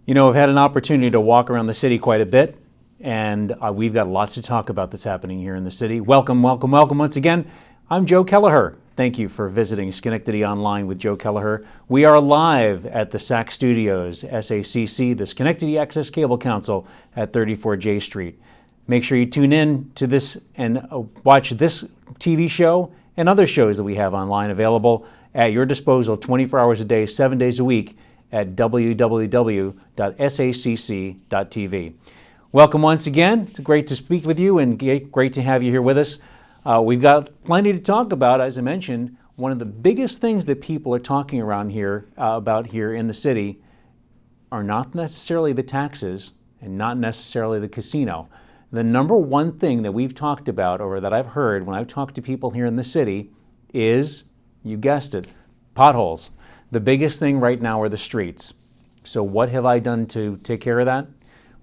You know, I've had an opportunity to walk around the city quite a bit, and we've got lots to talk about that's happening here in the city. Welcome, welcome, welcome once again. I'm Joe Kelleher. Thank you for visiting Schenectady Online with Joe Kelleher. We are live at the SAC Studios, SACC, the Schenectady Access Cable Council at 34 J Street. Make sure you tune in to this and watch this TV show and other shows that we have online available at your disposal 24 hours a day, 7 days a week at www.sacc.tv. Welcome once again. It's great to speak with you and great to have you here with us. We've got plenty to talk about. As I mentioned, one of the biggest things that people are talking around here about here in the city are not necessarily the taxes and not necessarily the casino. The number one thing that we've talked about, or that I've heard when I've talked to people here in the city, is, you guessed it, potholes. The biggest thing right now are the streets. So what have I done to take care of that?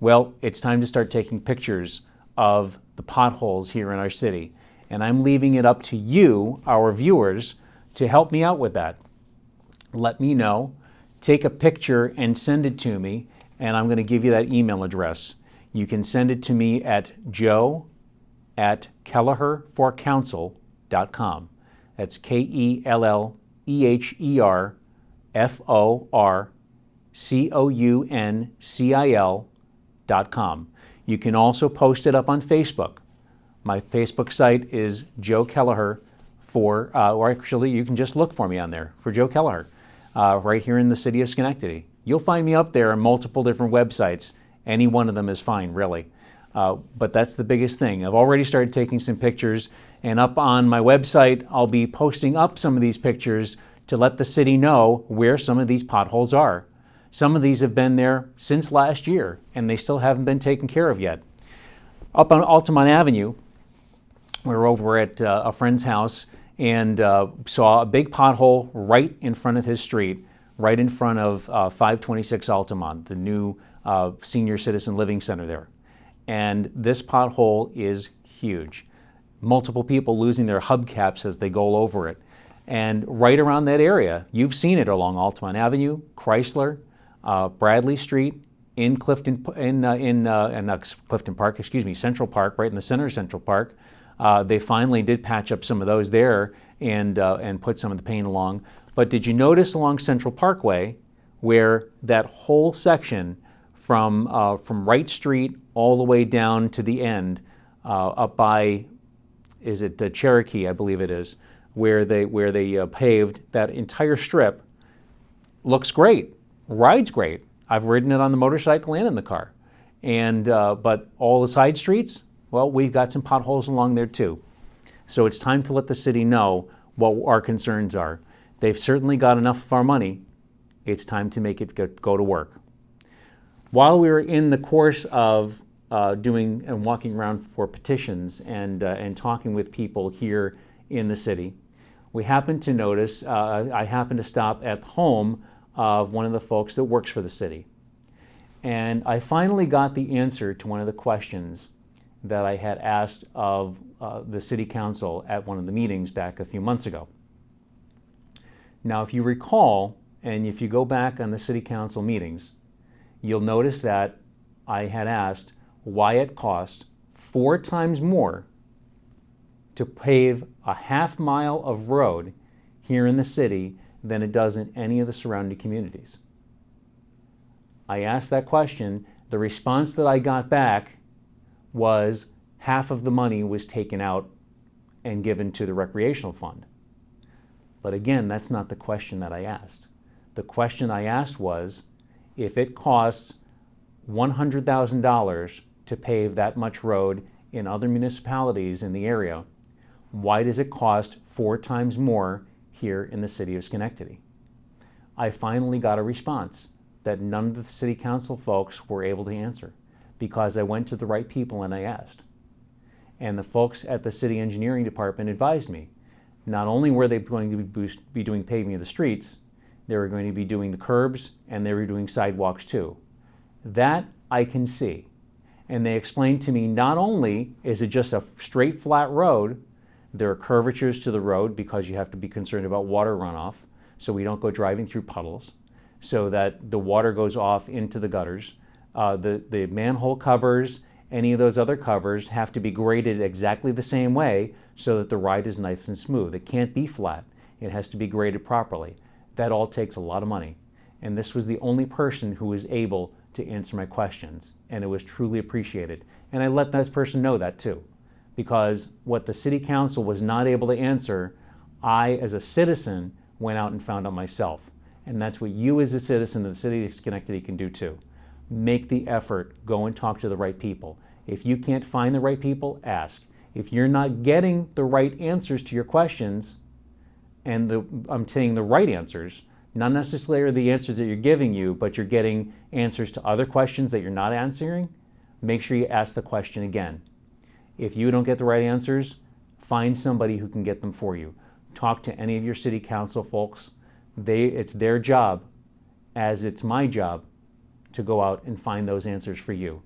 Well, it's time to start taking pictures of the potholes here in our city. And I'm leaving it up to you, our viewers, to help me out with that. Let me know, take a picture and send it to me, and I'm going to give you that email address. You can send it to me at joe@kelleherforcouncil.com. That's KELLEHERFORCOUNCIL.com. You can also post it up on Facebook. My Facebook site is Joe Kelleher or actually you can just look for me on there for Joe Kelleher, right here in the city of Schenectady. You'll find me up there on multiple different websites. Any one of them is fine, really. But that's the biggest thing. I've already started taking some pictures, and up on my website, I'll be posting up some of these pictures to let the city know where some of these potholes are. Some of these have been there since last year, and they still haven't been taken care of yet. Up on Altamont Avenue, we were over at a friend's house and saw a big pothole right in front of his street, right in front of 526 Altamont, the new senior citizen living center there. And this pothole is huge. Multiple people losing their hubcaps as they go over it. And right around that area, you've seen it along Altamont Avenue, Chrysler, Bradley Street, in Clifton Park, Central Park, right in the center of Central Park. They finally did patch up some of those there and put some of the paint along. But did you notice along Central Parkway where that whole section from Wright Street all the way down to the end, up by, is it Cherokee, I believe it is, where they paved that entire strip, looks great, rides great. I've ridden it on the motorcycle and in the car. And but all the side streets, well, we've got some potholes along there too. So it's time to let the city know what our concerns are. They've certainly got enough of our money. It's time to make it go to work. While we were in the course of doing and walking around for petitions and talking with people here in the city, we happened to notice, I happened to stop at home of one of the folks that works for the city. And I finally got the answer to one of the questions that I had asked of the city council at one of the meetings back a few months ago. Now, if you recall, and if you go back on the city council meetings, you'll notice that I had asked why it costs 4 times more to pave a half mile of road here in the city than it does in any of the surrounding communities. I asked that question. The response that I got back was half of the money was taken out and given to the recreational fund. But again, that's not the question that I asked. The question I asked was, if it costs $100,000 to pave that much road in other municipalities in the area, why does it cost 4 times more here in the city of Schenectady? I finally got a response that none of the city council folks were able to answer, because I went to the right people and I asked. And the folks at the city engineering department advised me, not only were they going to be doing paving of the streets, they were going to be doing the curbs and they were doing sidewalks too. That I can see. And they explained to me, not only is it just a straight flat road, there are curvatures to the road because you have to be concerned about water runoff so we don't go driving through puddles. so that the water goes off into the gutters. The manhole covers, any of those other covers have to be graded exactly the same way so that the ride is nice and smooth. It can't be flat. It has to be graded properly. That all takes a lot of money. And this was the only person who was able to answer my questions, and it was truly appreciated. And I let that person know that too, because what the city council was not able to answer, I, as a citizen, went out and found out myself. And that's what you as a citizen of the city of Schenectady can do too. Make the effort, go and talk to the right people. If you can't find the right people, ask. If you're not getting the right answers to your questions, and I'm saying the right answers, not necessarily the answers that you're giving you, but you're getting answers to other questions that you're not answering, make sure you ask the question again. If you don't get the right answers, find somebody who can get them for you. Talk to any of your city council folks. It's their job, as it's my job, to go out and find those answers for you.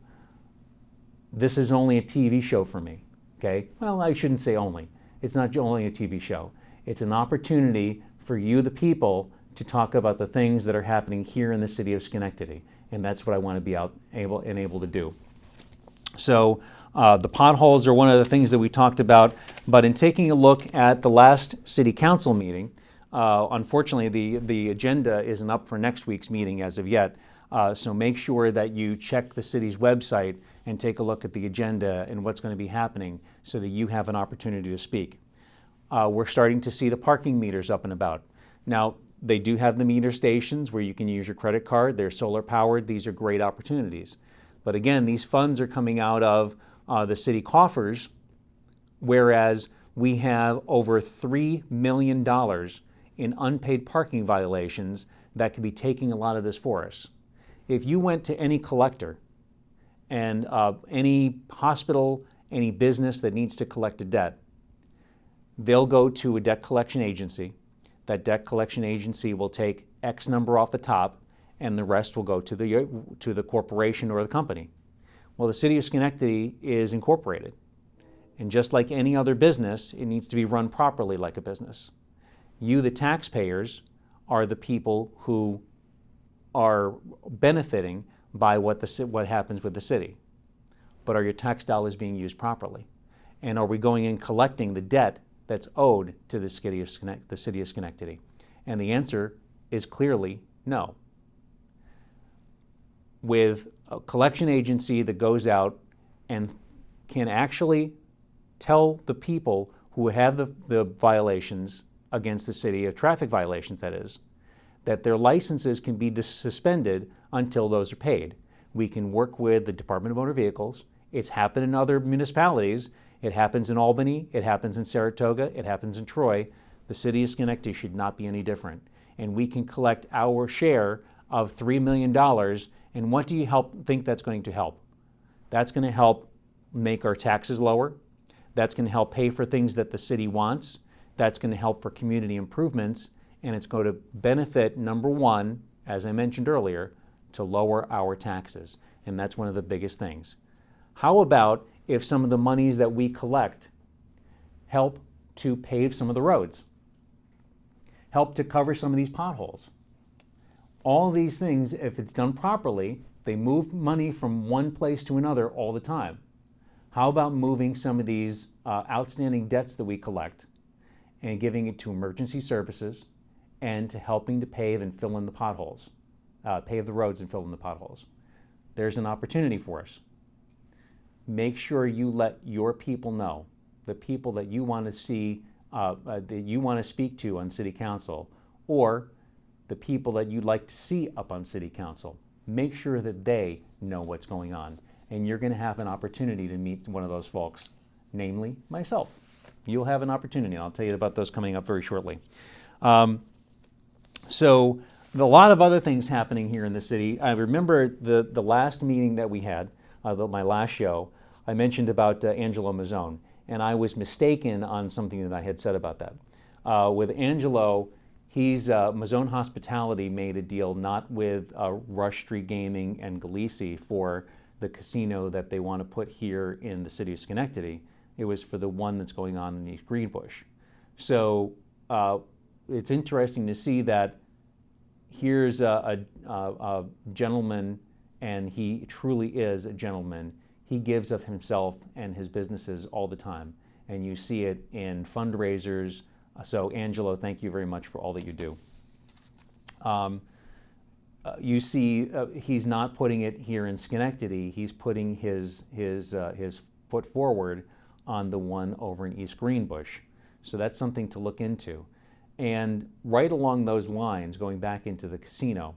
This is only a TV show for me, okay? Well, I shouldn't say only. It's not only a TV show. It's an opportunity for you, the people, to talk about the things that are happening here in the city of Schenectady. And that's what I want to be able to do. So the potholes are one of the things that we talked about. But in taking a look at the last city council meeting, unfortunately the agenda isn't up for next week's meeting as of yet. So make sure that you check the city's website and take a look at the agenda and what's going to be happening so that you have an opportunity to speak. We're starting to see the parking meters up and about. Now, they do have the meter stations where you can use your credit card. They're solar powered. These are great opportunities. But again, these funds are coming out of the city coffers, whereas we have over $3 million in unpaid parking violations that could be taking a lot of this for us. If you went to any collector and any hospital, any business that needs to collect a debt, they'll go to a debt collection agency. That debt collection agency will take X number off the top, and the rest will go to the corporation or the company. Well, the city of Schenectady is incorporated, and just like any other business, it needs to be run properly like a business. You, the taxpayers, are the people who are benefiting by what happens with the city. But are your tax dollars being used properly? And are we going in collecting the debt that's owed to the city of Schenectady? And the answer is clearly no. With a collection agency that goes out and can actually tell the people who have the violations against the city, of traffic violations that is, that their licenses can be suspended until those are paid. We can work with the Department of Motor Vehicles. It's happened in other municipalities. It happens in Albany, it happens in Saratoga, it happens in Troy. The city of Schenectady should not be any different. And we can collect our share of $3 million. And what do you think that's going to help? That's going to help make our taxes lower. That's going to help pay for things that the city wants. That's going to help for community improvements. And it's going to benefit, number one, as I mentioned earlier, to lower our taxes. And that's one of the biggest things. How about if some of the monies that we collect help to pave some of the roads, help to cover some of these potholes? All these things, if it's done properly, they move money from one place to another all the time. How about moving some of these outstanding debts that we collect and giving it to emergency services and to helping to pave and fill in the potholes, pave the roads and fill in the potholes? There's an opportunity for us. Make sure you let your people know, the people that you want to see, that you want to speak to on City Council, or the people that you'd like to see up on City Council. Make sure that they know what's going on. And you're going to have an opportunity to meet one of those folks, namely myself. You'll have an opportunity, and I'll tell you about those coming up very shortly. So a lot of other things happening here in the city. I remember the last meeting that we had, my last show, I mentioned about Angelo Mazzone, and I was mistaken on something that I had said about that. With Angelo, Mazzone Hospitality made a deal not with Rush Street Gaming and Galisi for the casino that they want to put here in the city of Schenectady. It was for the one that's going on in East Greenbush. So it's interesting to see that here's a gentleman, and he truly is a gentleman. He gives of himself and his businesses all the time, and you see it in fundraisers. So Angelo, thank you very much for all that you do. You see, he's not putting it here in Schenectady. He's putting his foot forward on the one over in East Greenbush. So that's something to look into. And right along those lines, going back into the casino,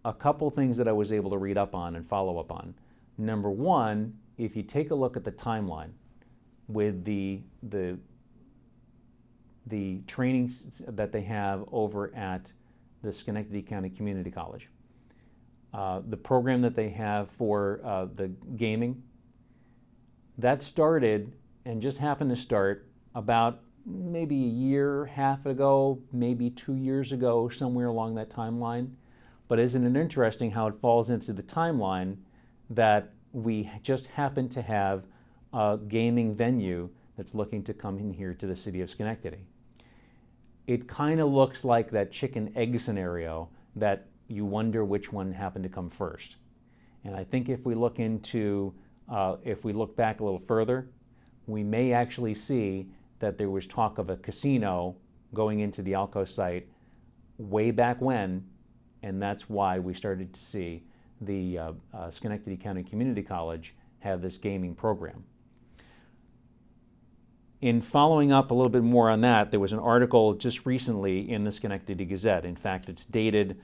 a couple things that I was able to read up on and follow up on. Number one, if you take a look at the timeline with the trainings that they have over at the Schenectady County Community College, the program that they have for the gaming, that started and just happened to start about maybe a year, half ago, maybe 2 years ago, somewhere along that timeline. But isn't it interesting how it falls into the timeline that we just happen to have a gaming venue that's looking to come in here to the city of Schenectady? It kind of looks like that chicken egg scenario that you wonder which one happened to come first. And I think if we look back a little further, we may actually see that there was talk of a casino going into the Alco site way back when, and that's why we started to see the Schenectady County Community College have this gaming program. In following up a little bit more on that, there was an article just recently in the Schenectady Gazette. In fact, it's dated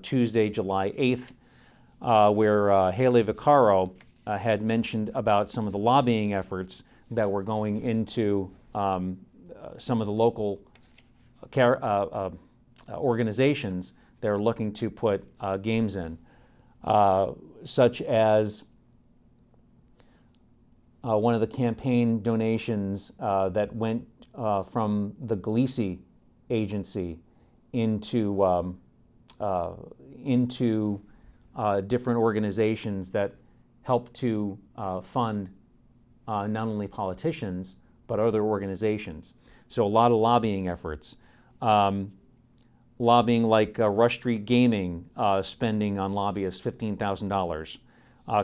Tuesday, July 8th, where Haley Vaccaro had mentioned about some of the lobbying efforts that were going into some of the local organizations that are looking to put games in, such as one of the campaign donations that went from the Gleacy agency into different organizations that help to fund not only politicians but other organizations. So a lot of lobbying efforts. Lobbying like Rush Street Gaming spending on lobbyists $15,000.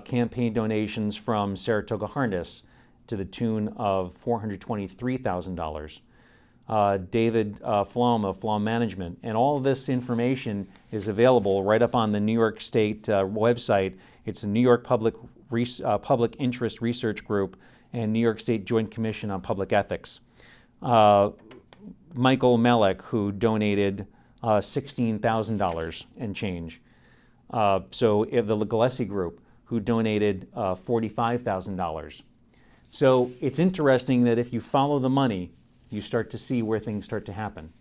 Campaign donations from Saratoga Harness to the tune of $423,000. David Flom of Flom Management. And all of this information is available right up on the New York State website. It's the New York Public Interest Research Group and New York State Joint Commission on Public Ethics. Michael Melek, who donated $16,000 and change. So if the Gillespie Group, who donated $45,000. So it's interesting that if you follow the money, you start to see where things start to happen.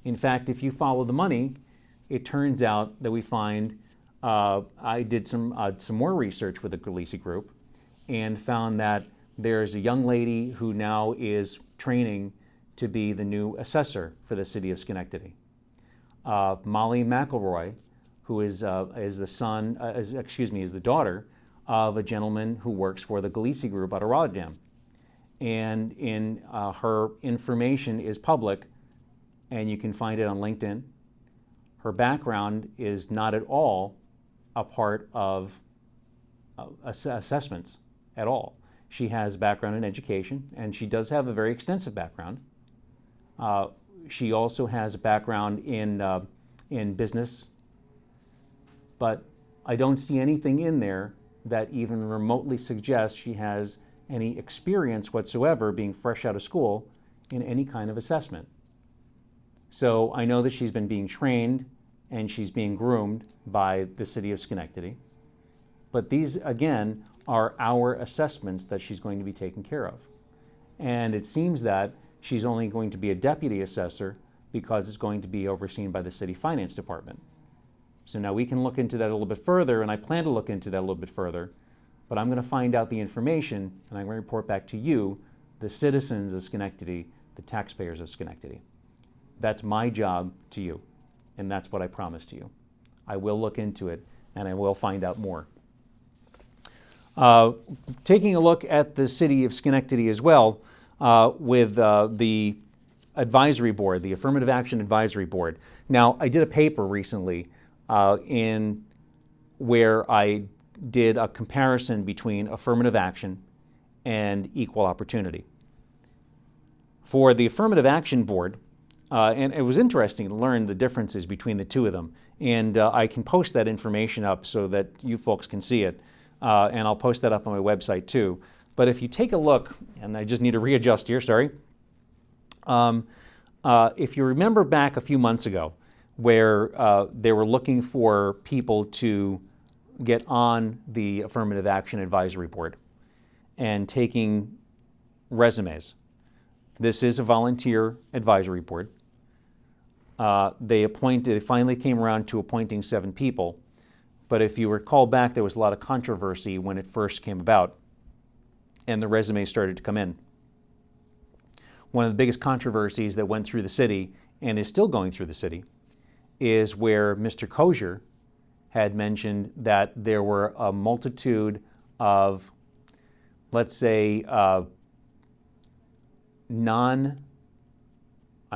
In fact, if you follow the money, it turns out that we find, I did some more research with the Gillespie Group and found that there's a young lady who now is training to be the new assessor for the city of Schenectady. Molly McElroy, who is the daughter of a gentleman who works for the Gillespie Group out of Rotterdam. And her information is public, and you can find it on LinkedIn. Her background is not at all a part of assessments at all. She has background in education, and she does have a very extensive background. She also has a background in business, but I don't see anything in there that even remotely suggests she has any experience whatsoever being fresh out of school in any kind of assessment. So I know that she's been being trained and she's being groomed by the city of Schenectady. But these, again, are our assessments that she's going to be taking care of. And it seems that she's only going to be a deputy assessor because it's going to be overseen by the city finance department. So now we can look into that a little bit further, and I plan to look into that a little bit further, but I'm going to find out the information, and I'm going to report back to you, the citizens of Schenectady, the taxpayers of Schenectady. That's my job to you, and that's what I promise to you. I will look into it, and I will find out more. Taking a look at the city of Schenectady as well, with the advisory board, the Affirmative Action Advisory Board. Now, I did a paper recently in where I did a comparison between affirmative action and equal opportunity. For the affirmative action board, and it was interesting to learn the differences between the two of them. And I can post that information up so that you folks can see it. And I'll post that up on my website too. But if you take a look, and I just need to readjust here, sorry. If you remember back a few months ago where they were looking for people to get on the Affirmative Action Advisory Board and taking resumes. This is a volunteer advisory board. They finally came around to appointing 7 people. But if you recall back, there was a lot of controversy when it first came about and the resumes started to come in. One of the biggest controversies that went through the city and is still going through the city is where Mr. Kelleher had mentioned that there were a multitude of, let's say, I'm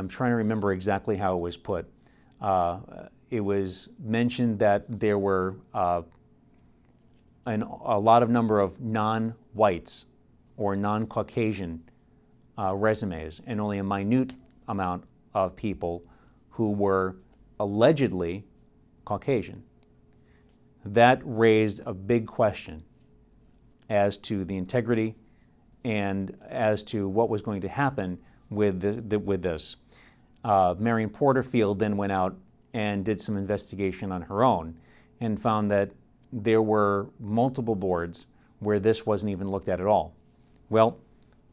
trying to remember exactly how it was put. It was mentioned that there were a lot of number of non-whites or non-Caucasian resumes, and only a minute amount of people who were allegedly Caucasian. That raised a big question as to the integrity and as to what was going to happen with this. Marion Porterfield then went out and did some investigation on her own and found that there were multiple boards where this wasn't even looked at all. Well,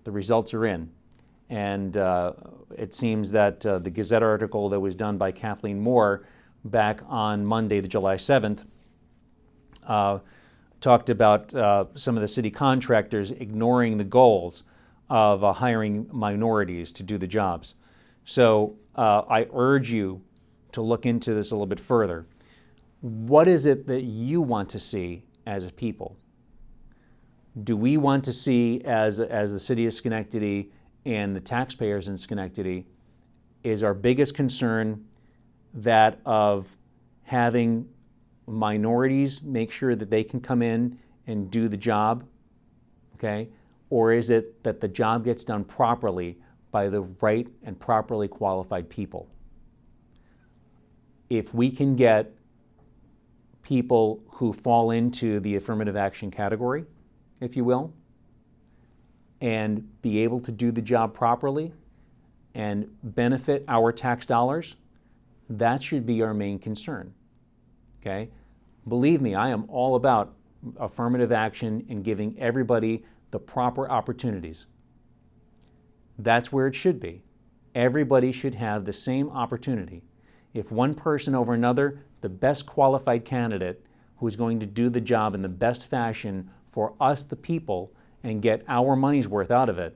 the results are in. And it seems that the Gazette article that was done by Kathleen Moore back on Monday, the July 7th, talked about some of the city contractors ignoring the goals of hiring minorities to do the jobs. So I urge you to look into this a little bit further. What is it that you want to see as a people? Do we want to see, as the city of Schenectady and the taxpayers in Schenectady, is our biggest concern that of having minorities make sure that they can come in and do the job, okay? Or is it that the job gets done properly by the right and properly qualified people? If we can get people who fall into the affirmative action category, if you will, and be able to do the job properly and benefit our tax dollars, that should be our main concern, okay? Believe me, I am all about affirmative action and giving everybody the proper opportunities. That's where it should be. Everybody should have the same opportunity. If one person over another, the best qualified candidate who's going to do the job in the best fashion for us, the people, and get our money's worth out of it,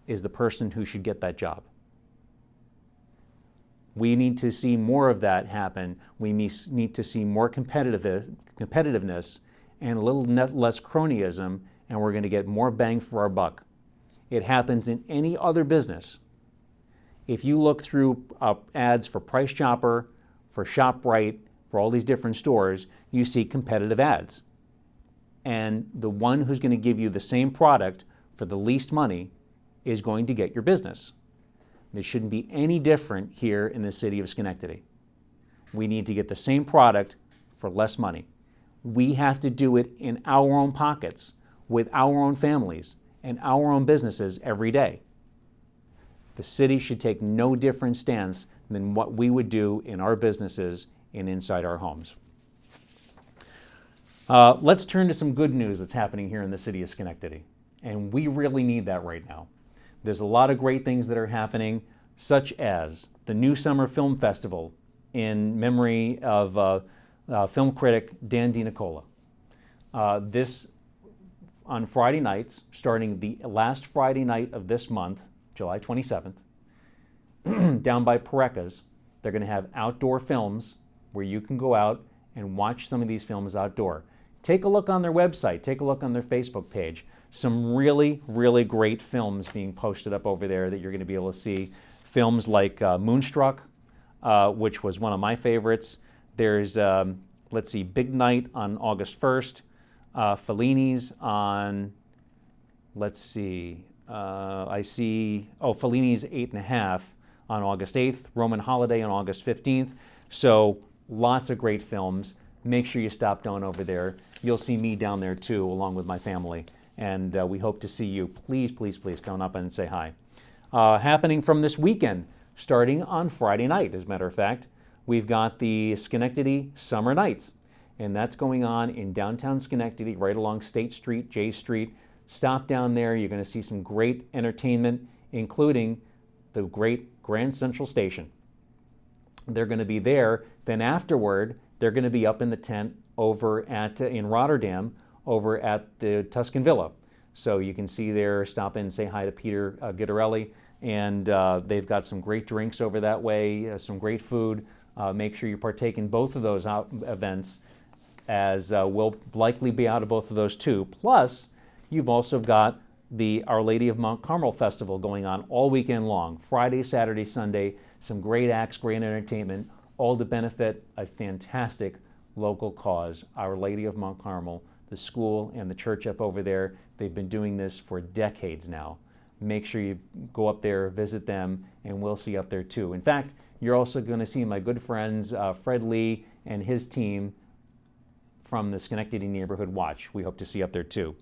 is the person who should get that job. We need to see more of that happen. We need to see more competitiveness and a little less cronyism, and we're going to get more bang for our buck. It happens in any other business. If you look through ads for Price Chopper, for ShopRite, for all these different stores, you see competitive ads. And the one who's going to give you the same product for the least money is going to get your business. It shouldn't be any different here in the city of Schenectady. We need to get the same product for less money. We have to do it in our own pockets, with our own families, and our own businesses every day. The city should take no different stance than what we would do in our businesses and inside our homes. Let's turn to some good news that's happening here in the city of Schenectady. And we really need that right now. There's a lot of great things that are happening, such as the New Summer Film Festival in memory of film critic Dan DiNicola. This on Friday nights, starting the last Friday night of this month, July 27th, down by Pareca's, they're going to have outdoor films where you can go out and watch some of these films outdoor. Take a look on their website, take a look on their Facebook page. Some really, really great films being posted up over there that you're going to be able to see. Films like Moonstruck, which was one of my favorites. There's, let's see, Big Night on August 1st, Fellini's on, let's see, Fellini's 8.5 on August 8th, Roman Holiday on August 15th. So lots of great films. Make sure you stop down over there. You'll see me down there too, along with my family. And we hope to see you. Please, please, please come up and say hi. Happening from this weekend, starting on Friday night, as a matter of fact, we've got the Schenectady Summer Nights. And that's going on in downtown Schenectady, right along State Street, J Street. Stop down there. You're going to see some great entertainment, including the great Grand Central Station. They're going to be there. Then afterward, they're going to be up in the tent over at in Rotterdam, over at the Tuscan Villa. So you can see there, stop in, say hi to Peter Guidarelli, and they've got some great drinks over that way, some great food. Make sure you partake in both of those events, as we'll likely be out of both of those too. Plus, you've also got the Our Lady of Mount Carmel Festival going on all weekend long, Friday, Saturday, Sunday, some great acts, great entertainment, all to benefit a fantastic local cause, Our Lady of Mount Carmel, the school and the church up over there. They've been doing this for decades now. Make sure you go up there, visit them, and we'll see you up there too. In fact, you're also going to see my good friends Fred Lee and his team from the Schenectady Neighborhood Watch. We hope to see you up there too.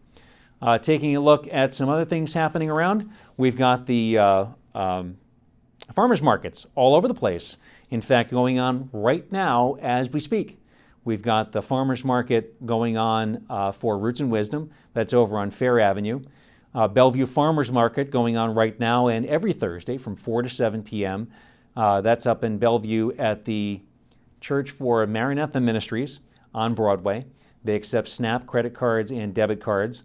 Taking a look at some other things happening around, we've got the farmers markets all over the place. In fact, going on right now as we speak. We've got the farmers market going on for Roots and Wisdom. That's over on Fair Avenue. Bellevue Farmers Market going on right now and every Thursday from 4 to 7 p.m. That's up in Bellevue at the Church for Maranatha Ministries on Broadway. They accept SNAP credit cards and debit cards.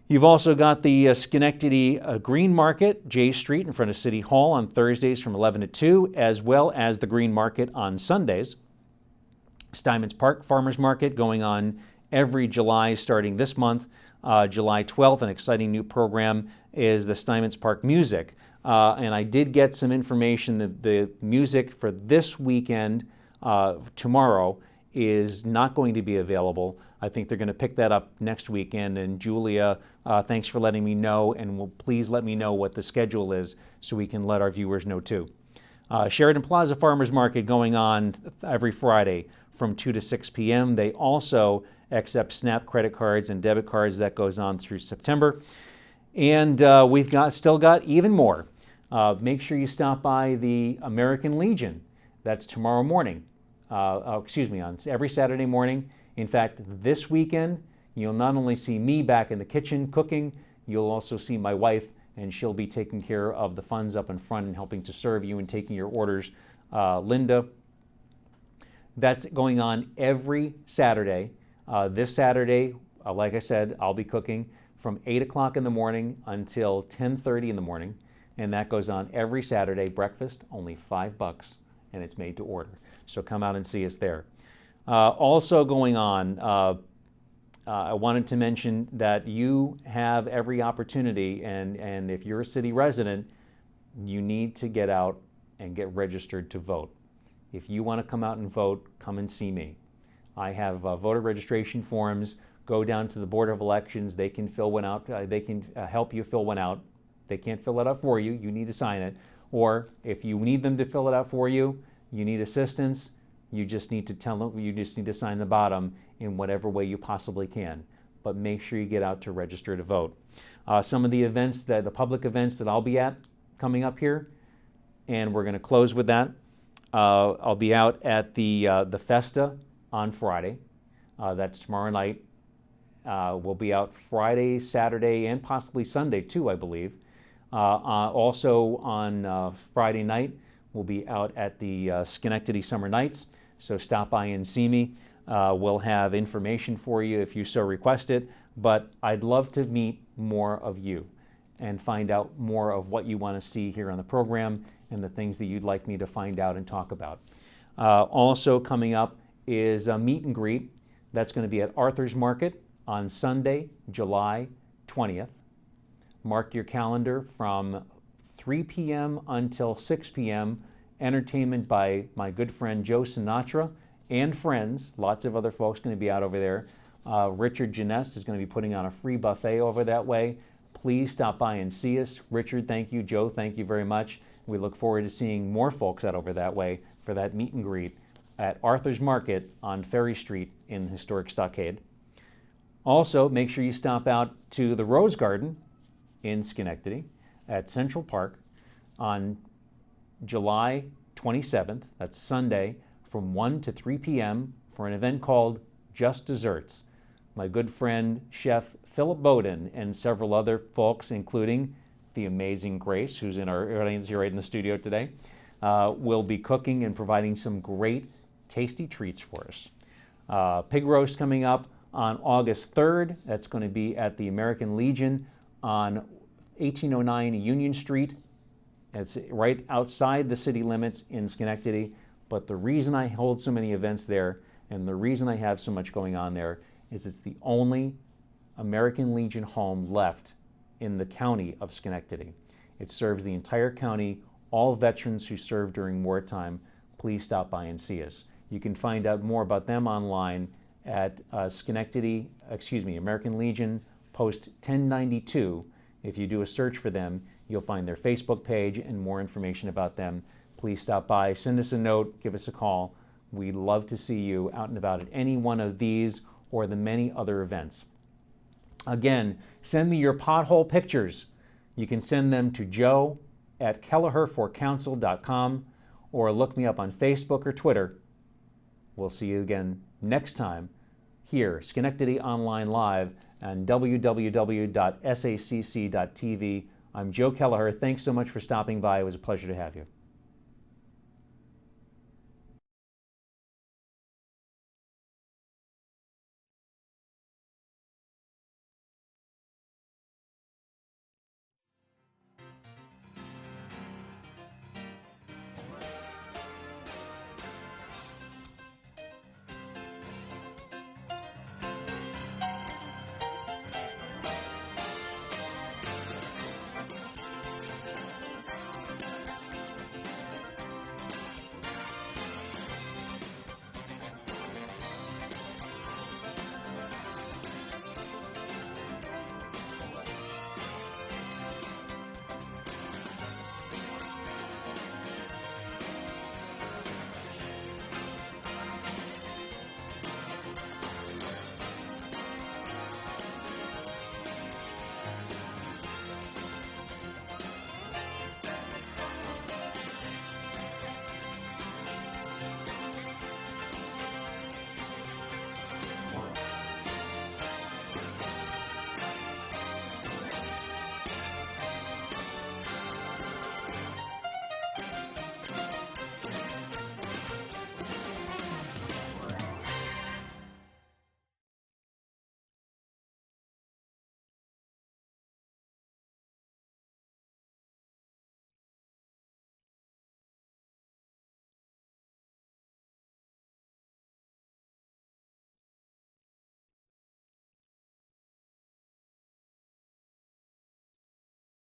You've also got the Schenectady Green Market, J Street in front of City Hall on Thursdays from 11 to 2, as well as the Green Market on Sundays. Stuyvesant Park Farmers Market going on every July starting this month. July 12th, an exciting new program is the Stuyvesant Park Music. And I did get some information that the music for this weekend, tomorrow, is not going to be available. I think they're going to pick that up next weekend. And Julia, thanks for letting me know, and please let me know what the schedule is so we can let our viewers know too. Sheridan Plaza Farmers Market going on every Friday from 2 to 6 p.m. They also accept SNAP credit cards and debit cards. That goes on through September. And we've still got even more. Make sure you stop by the American Legion. That's tomorrow morning. On every Saturday morning. In fact, this weekend, you'll not only see me back in the kitchen cooking, you'll also see my wife, and she'll be taking care of the funds up in front and helping to serve you and taking your orders. Linda, that's going on every Saturday. This Saturday, like I said, I'll be cooking from 8 o'clock in the morning until 10:30 in the morning, and that goes on every Saturday. Breakfast, only $5, and it's made to order. So come out and see us there. Also going on, I wanted to mention that you have every opportunity, and if you're a city resident, you need to get out and get registered to vote. If you want to come out and vote, come and see me. I have voter registration forms. Go down to the Board of Elections. They can fill one out. They can help you fill one out. They can't fill it out for you. You need to sign it. Or if you need them to fill it out for you, you need assistance, you just need to tell them, you just need to sign the bottom in whatever way you possibly can. But make sure you get out to register to vote. Some of the events, the public events that I'll be at coming up here, and we're going to close with that. I'll be out at the Festa on Friday. That's tomorrow night. We'll be out Friday, Saturday, and possibly Sunday too, I believe. Also on Friday night, we'll be out at the Schenectady Summer Nights, so stop by and see me. We'll have information for you if you so request it, but I'd love to meet more of you and find out more of what you want to see here on the program and the things that you'd like me to find out and talk about. Also coming up is a meet and greet. That's going to be at Arthur's Market on Sunday, July 20th. Mark your calendar from 3 p.m. until 6 p.m. entertainment by my good friend Joe Sinatra and friends. Lots of other folks going to be out over there. Richard Genest is going to be putting on a free buffet over that way. Please stop by and see us. Richard, thank you. Joe, thank you very much. We look forward to seeing more folks out over that way for that meet and greet at Arthur's Market on Ferry Street in historic Stockade. Also, make sure you stop out to the Rose Garden in Schenectady at Central Park on July 27th, that's Sunday, from 1 to 3 p.m. for an event called Just Desserts. My good friend, Chef Philip Bowden, and several other folks, including the amazing Grace, who's in our audience here right in the studio today, will be cooking and providing some great tasty treats for us. Pig roast coming up on August 3rd. That's going to be at the American Legion on 1809 Union Street. It's right outside the city limits in Schenectady. But the reason I hold so many events there and the reason I have so much going on there is it's the only American Legion home left in the county of Schenectady. It serves the entire county, all veterans who served during wartime. Please stop by and see us. You can find out more about them online at American Legion Post 1092. If you do a search for them, you'll find their Facebook page and more information about them. Please stop by, send us a note, give us a call. We'd love to see you out and about at any one of these or the many other events. Again, send me your pothole pictures. You can send them to joe@kelleherforcouncil.com or look me up on Facebook or Twitter. We'll see you again next time here, Schenectady Online Live and www.sacc.tv. I'm Joe Kelleher. Thanks so much for stopping by. It was a pleasure to have you.